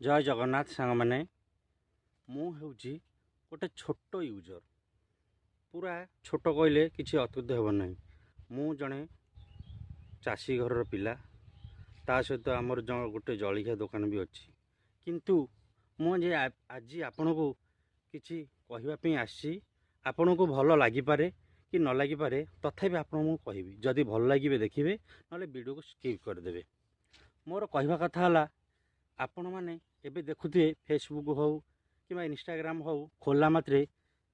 जय जगन्नाथ सांग मैंने मुझे गोटे छोट यूजर पूरा छोट कहले किसी अत्युत हेब ना मु जड़े चाषी घर पिला ता सहित आमर गोटे जलिखिया दुकान भी अच्छी किंतु मुझे आज आपण को किसी कहवाई आसी आपण को भल लगिपारे कि न लगिपारे तथापि आपन कहि जदि भल लगे देखिए ना वीडियो को स्किप करदे। मोर कहवा कथा है आपण मैंने एबे देखुए फेसबुक हो कि इंस्टाग्राम हो खोला मात्रे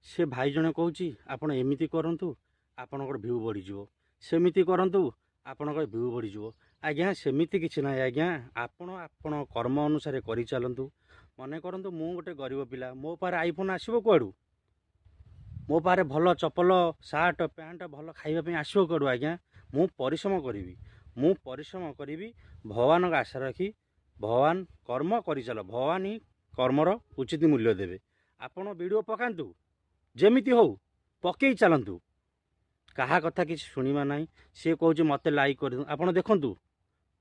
से भाई जने कहूँ आपण एमती करूँ आपणकर भ्यू बढ़ीज सेमती करूँ आपणकर भ्यू बढ़ीज। आज्ञा सेमती किसी ना आज्ञा आपण कर्म अनुसार कर चलतु। मन करूँ मु गोटे गरीब पिला मो पारे आईफोन आसो कौड़ू मो पारे भल चपल सार्ट पैंट भल खावाई आसो कौड़ू आज्ञा मु परिश्रम करी भगवान का आशा रखी भगवान कर्म कर चल भगवान ही कर्मर उचित मूल्य देवे। आपण वीडियो पकातु जमीती हो पकई चलतु कहा कथा किसी शुणा ना सी कौच मत लाइक कर आप देखु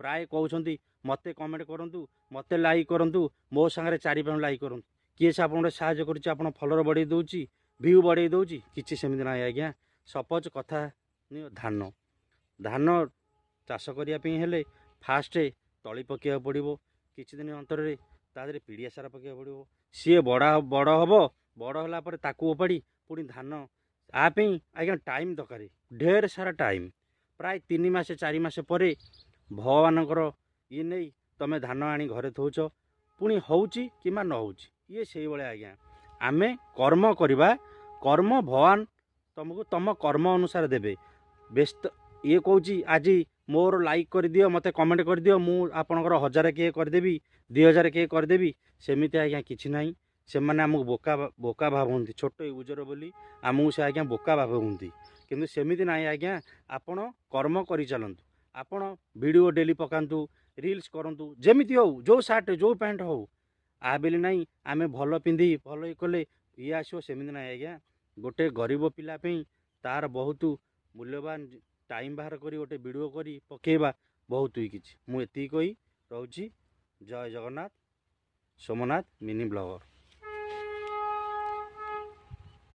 प्राय कहते मत कमेंट करूँ मत लाइक करूँ मो सागर 4-5 लाइक करूँ किए से आप साहय कर फलोर बढ़े दूसरी भ्यू बढ़े दूसरी किसी सेमती ना आज्ञा। सपोज कथा धान धान चाष करने फास्ट तली पकड़ा पड़ो किसी दिन अंतर तादे पीड़िया सारा पकड़ा पड़ो सी बड़ हम बड़ है ताकू ओपाड़ी पुणी धान आपी आज्ञा टाइम दरकार ढेर सारा टाइम प्राय 3 मास 4 मास पर भगवानकर ये नहीं तुम धान आनी घरे थौच पुणी होची कि न होची ये से भाया आज्ञा आमे कर्म करवा कर्म भगवान तुमको तुम कर्म अनुसार देवे। व्यस्त ये कौची आज मोर लाइक कर दियो मते कमेंट कर दियो मु आपणकर 1000 किए करदेवी 2000 किए करदेवी सेमती आज्ञा किछि नाई से मैंने आमको बोका बोका भावती छोट यूजर बोली आमको से आज्ञा बोका भावती किंतु सेमती ना आज्ञा आपण कर्म कर चलतु आपण वीडियो डेली पकातु रील्स करूँ जमीती हो जो सार्ट जो पैंट हो आ बेली नाई आमे भल पिंधि भल ये कले ये आसो सेमती ना आज्ञा। गोटे गरीब पिलापी तार बहुत मूल्यवान टाइम बाहर करी गोटे वीडियो करी पकेबा बहुत ही किछि मु एति कही रहउची। जय जगन्नाथ सोमनाथ मिनी ब्लॉगर।